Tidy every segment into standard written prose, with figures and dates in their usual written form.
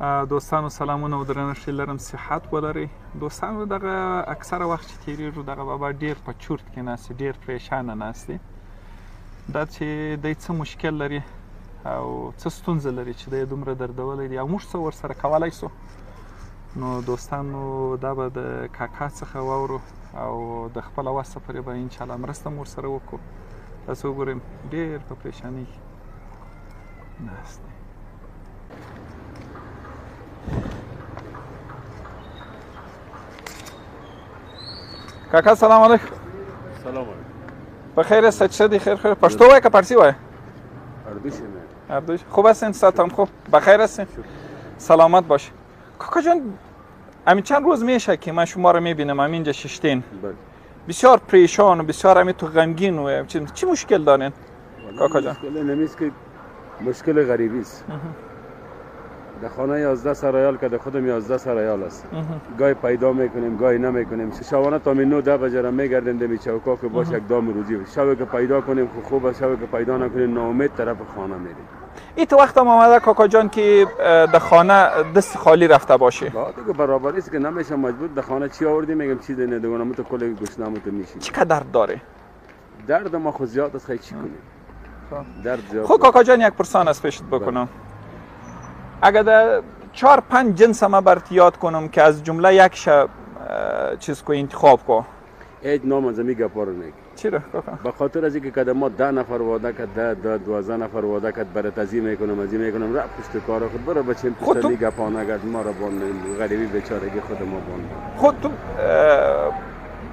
دوستانو سلامونه او درنښت لرم، صحت ولرئ. دوستانو دغه اکثره وخت چې تیریږي دغه بابا ډیر په چورت کې ناست ډیر پریشانه ناست دا چې دی څه مشکل لري او څه ستونزه لري چې دی دومره دردولی دی او موږ څه ورسره کولی سو. نو دوستانو دا به د کاکا څخه واورو او د خپله وسه پورې به انشاءالله مرسته مو ورسره وکړو. تاسو وګورئ ډیر په پریشانۍ کې ناست دی. کاکا سلام علیکم. سلام علیکم. بخیر هستید؟ چه دی؟ خیر خیر. پشتو وای که پارسی وای؟ اردوش نه. اردوش. خوب هستین؟ سلام خوب. بخیر هستین؟ سلامت باش. کاکا جان همین چند روز میشه که من شما رو میبینم همینجا ششتین. بله. بسیار پریشان و بسیار همین تو غمگین و چی مشکل دارین کاکا جان؟ مشکل نمیست که مشکل غریبی است. در خانه 11 سرایال که در خودم 11 سرایال است. گاهی پیدا میکنیم گاهی نمیکنیم. شبانه تا 9-10 بجه را میگردیم دمی چوکا که باشه یک دام روزی. شب که پیدا کنیم خوب است، شب که پیدا نکنیم ناامید طرف خانه میریم. این تو وقت هم آمده کاکا جان که در خانه دست خالی رفته باشه؟ با دیگه برابری است که نمیشه مجبور در خانه چی آوردی میگم چی دینه دیگه تو کل گشنمو تو میشی. چقدر درد داره؟ درد ما خود زیاد است خیلی چی کنیم. درد زیاد. خب کاکا جان یک پرسان از پیشت بکنم. اگر در 4-5 جنس ما برات یاد کنم که از جمله یک چیز کو انتخاب کو. هیچ نام از می گپارو نگی. چرا کاکا؟ به خاطر از اینکه کدام ما 10 نفر واده کرد 12 نفر واده کرد برات ازی میکنم را پشت کار خود برو بچیم پشت می گپانه کرد ما را بان غریبی بیچارگی خود ما بان. خود تو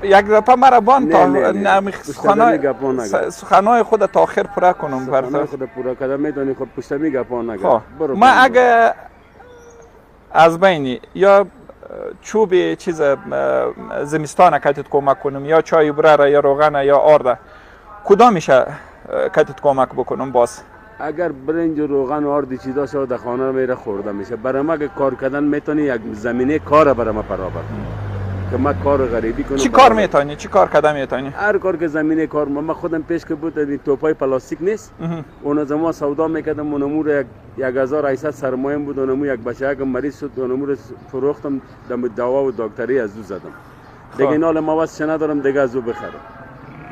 یک دفعه مرا بان تا سخنهای خود تا آخر پورا کنم سخنهای خود پورا کردم میدونی خود پشت می گپانه کرد. ما اگه از بینی یا چوب چیز زمستان کتت کمک کنم یا چای برره یا روغن یا آرده کدام میشه کتت کمک بکنم باز؟ اگر برنج و روغن و آردی چیزا شد در خانه میره خورده میشه. برای ما که کار کردن میتونی یک زمینه کار برای ما برابر که ما کار غریبی کنم. چی کار میتونی؟ چی کار کردن میتونی؟ هر کار که زمینه کار ما خودم پیش که بود این توپای پلاستیک نیست. اون از ما سودا میکردم اونمو رو 1800 سرمایه بود. اونمو یک بچه که مریض شد اونمو رو فروختم دم دوا و دکتری از او زدم. دیگه این حال ما واسه ندارم دیگه از او بخرم.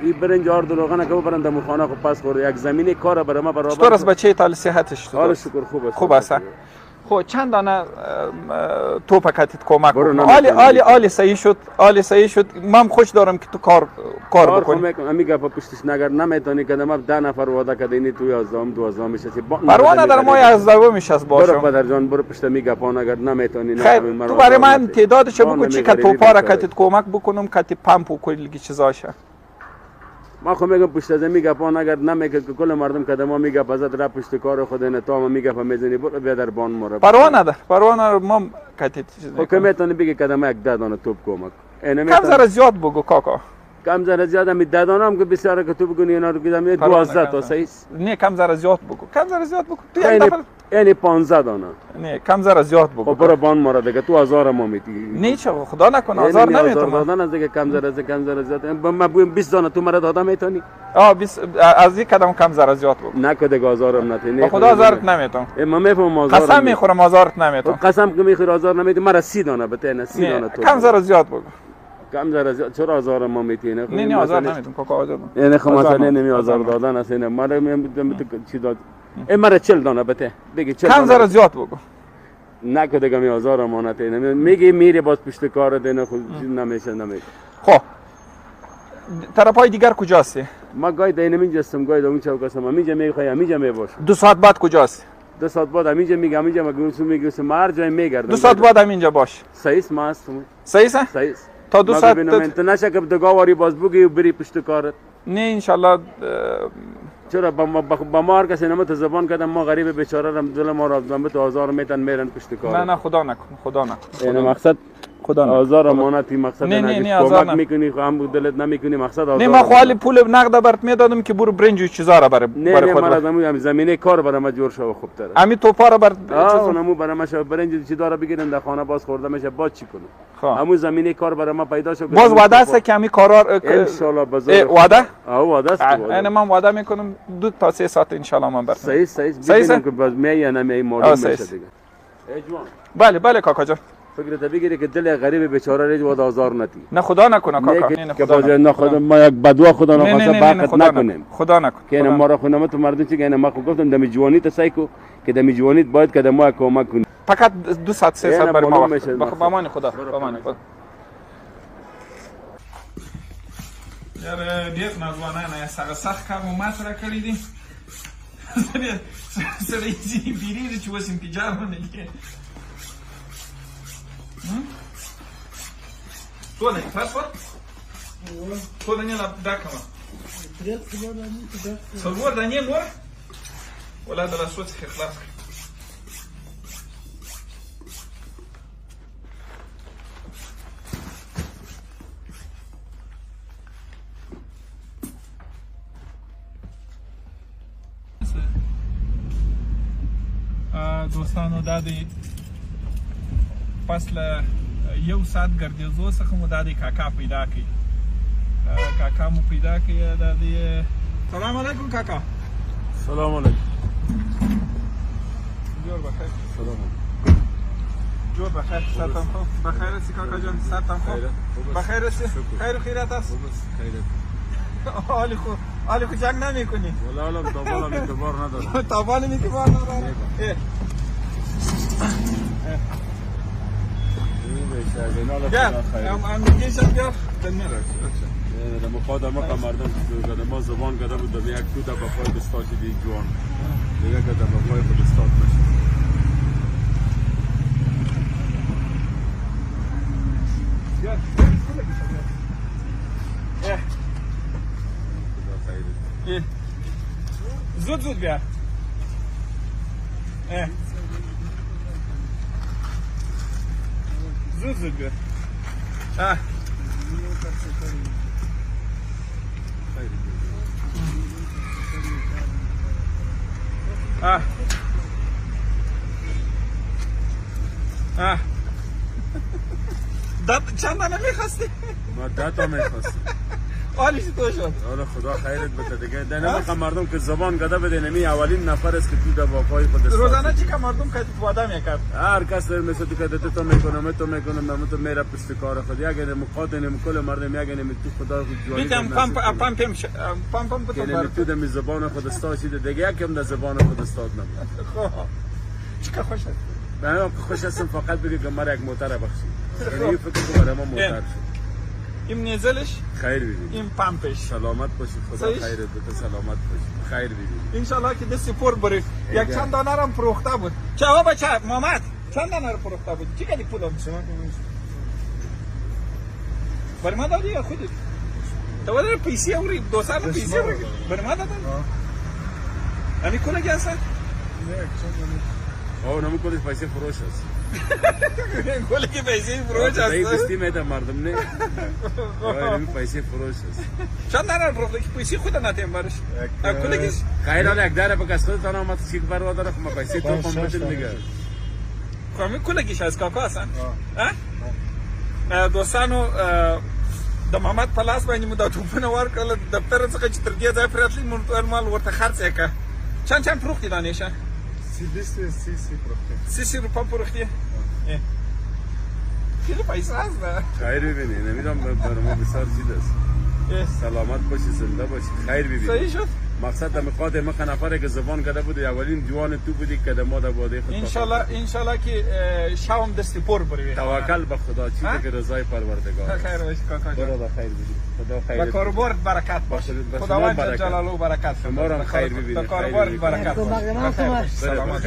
این برنج آرد و روغن که برند دم خانه خو پس خورد یک زمینه کار برای ما برابر. چطور است بچه تال صحتش؟ حال شکر خوب است. خوب است. خب چند دانه توپ کتت کمک کنم. عالی صحیح شد. من خوش دارم که تو کار بکنی. امی گپا پشتش نگر نمیتونی که ما 10 نفر واده کردینی تو 11 12 میشه. پروا نداره ما 11 میشه باشم. برو پدر جان برو پشت می گپا نگر نمیتونی. تو برای من تعدادش بگو چی که توپا را کتت کمک بکنم کتی پمپ و کلی چیزاشه. ما خو میگم پشت از میگه پا نگرد نمیگه که کل مردم کدام ما میگه پزد را پشت کار خود نه تا ما میگه پا میزنی برو بیا در بان مورا پروا نداره ما کتی چیز خو که میتونی بگی کدام یک 10 دانه توپ کمک کم زره زیاد بگو کاکا. کم زره زیاد می 10 دانه هم که بسیار که تو بگونی اینا رو کدام 12 تا صحیح نه کم زره زیاد بگو یعنی 15 دانه نه کم زره زیاد بگو. برو بان مورا دیگه تو 1000 ما میتی نه چه خدا نکنه 1000 نمیتونم دادن از دیگه کم زره زیاد ما بگیم 20 دانه تو مرا داده میتونی 20 از یک کدام کم زره زیاد بگو نه که دیگه 1000 هم نتی خدا 1000 نمیتونم ما میفهمم 1000 قسم میخورم 1000 نمیتونم قسم که میخوری 1000 نمیتی مرا 30 دانه بته نه 30 دانه تو کم زره زیاد بگو کم زره زیاد چرا 1000 ما میتی نه 1000 نمیتونم کاکا 1000 یعنی خب مثلا نمی 1000 دادن است نه مرا چی داد مرا 40 دانه بته بگی 40 کم زره زیاد بگو نه که دیگه 1000 امانت اینه میگی میری باز پشت کار دینه خود نمیشه خب طرفای دیگر کجاست؟ ما گاهی دینه میجستم گاهی اون چوک هستم همینجا میخوای همینجا میباشم 2 ساعت بعد کجاست؟ 2 ساعت بعد همینجا میگم هر جای میگردم 2 ساعت بعد همینجا باش صحیح ما هستم صحیح تا 2 ساعت تو نشه که دگاواری باز بگی بری پشت کارت نه انشالله چرا با ما هر کسی نمت زبان کردم ما غریب بیچاره رم دل ما را دم تو 1000 میتن میرن پشت کار نه خدا نکن یعنی مقصد خدا 1000 امانتی مقصد نه کمک میکنی هم دلت نمیکنی مقصد 1000 نه ما خالی پول نقد برات میدادم که برو برنج و چیزا را برای خود نه زمینه کار برای ما جور شو خوب تر امی توپا را بر اونمو برای ما شو برنج چیزا را بگیرن در خانه باز خورده میشه باز چی کنه همون زمینه کار برای ما پیدا شد باز وعده است که امی کارا ان شاء الله بازار وعده وعده است انا من وعده میکنم 2 تا 3 ساعت ان شاء الله من برم صحیح ببینم که باز می یا نمی معلوم میشه دیگه جوان بله بله کاکا جان. فکر تا بگیری که دل غریب بیچاره ریج واد آزار نتی. نه خدا نکنه کاکا. نه که باز نه خدا ما یک بدوا خدا نخواسته باقت نکنیم. خدا نکنه. که اینا ما را خونم تو مردم چی که اینا ما خو گفتم دم جوانی تا سعی کو که دم جوانیت باید که ما کمک کنی. فقط 2 ساعت 3 ساعت برای ما وقت. با امان خدا. با امان خدا. یار ډیر نوځوانان سره سخت کار مو ماته کړی دي. سره یې بیرې چې وسیم پیجامه نه کې. Toda, faz foto? Toda nela da cama. Salvor da nela mor? ولا ده الصوت خلاص. دوستانو دا دی پس له 1 ساعت ګرځېدو څخه مو دا دی کاکا پیدا کړي. کاکا مو پیدا کړي دا دی. سلام علیکم کاکا. سلام علیکم. جوړ بخیر. سلام علیکم. جوړ بخیر. ساتم خو بخیر سي کاکا جان. ساتم خو بخیر سي. خیر خیرات است. خیرات. علی خو جنگ نمیکنی. والله تابان اعتبار نداره. تابان اعتبار نداره. هم دیگه شد بیار دم خودم مردم که ما زبان کرده بودم یک دو دفعه پای دستاش دیگه جوان دیگه که دفعه پای خود دستات نشد. زود بیار. زود بیار. چند دانه میخواستی؟ ما 10 تا میخواستم. حالش تو شد. حالا خدا خیرت بده دیگه. نمیخوام مردم که زبان گده بده. نمی اولین نفر است که تو در وفای خود است. روزانه چی که مردم که تو آدم میکرد. هر کس مثل تو که تو میکنم تو میکنم من تو میره پشت کار خود. یگه مقاطن کل مردم یگه نمی تو خدا خود جوانی. میگم پام بتون. تو در زبان خود استاشید دیگه یکم در زبان خود استاد نبود. چیکار خوش است. من خوش هستم فقط بگی که مرا یک موتر بخشید. یعنی فکر کنم برای ما موتر شد. این نزلش خیر ببینید. این پمپش سلامت باشید. خدا خیرت بده. سلامت باشید. خیر ببینید. ان شاء الله که دست پر بری. یک چند دانه هم فروخته بود. چه ها بچه محمد چند دانه رو فروخته بود. چی کردی پولم شما؟ بر ما دادی یا خودت؟ تو ودار پیسی اوری 200 پیسی اوری. بر ما دادی؟ امی کلا گیاسه؟ نه چند نمی کلیش پیسی فروش است. کلی که پیسی فروش است. دایی دستی میدم مردم نه. نمی پیسی فروش است. چند دانه فروخته که پیسی خود نتیم برش. کلیش؟ خیر حالا یک داره بکس خود تنها ما تشکیل بروا داره خب پیسی تو کم بدل میگه. کامی کلیش از کاکا هستن. دوستانو د محمد پلاس باندې مو د توپونه ورکړل دفتر څخه چې تر دې ځای پراتلی مونږ مال ورته خرڅ وکړه. چند فروختي دانشه؟ 30 روپا فروختی. خیلی پیسه هست نه؟ خیر ببینید نمیدونم برای ما بسیار چیز است. سلامت باشی زنده باشی خیر ببینید. صحیح شد. مقصد دمقاد ما نفره که زبان کرده بود اولین جوان تو بودی که ما در باده خود ان شاء الله که شام دستی پر بری. توکل به خدا چیزی که رضای پروردگار. خیر باش کاکا جان. خدا خیر ببینید. خدا خیر. با کاروبار برکت باشه. خداوند جلاله برکت. شما هم خیر ببینید. کاروبار برکت باشه. سلامت.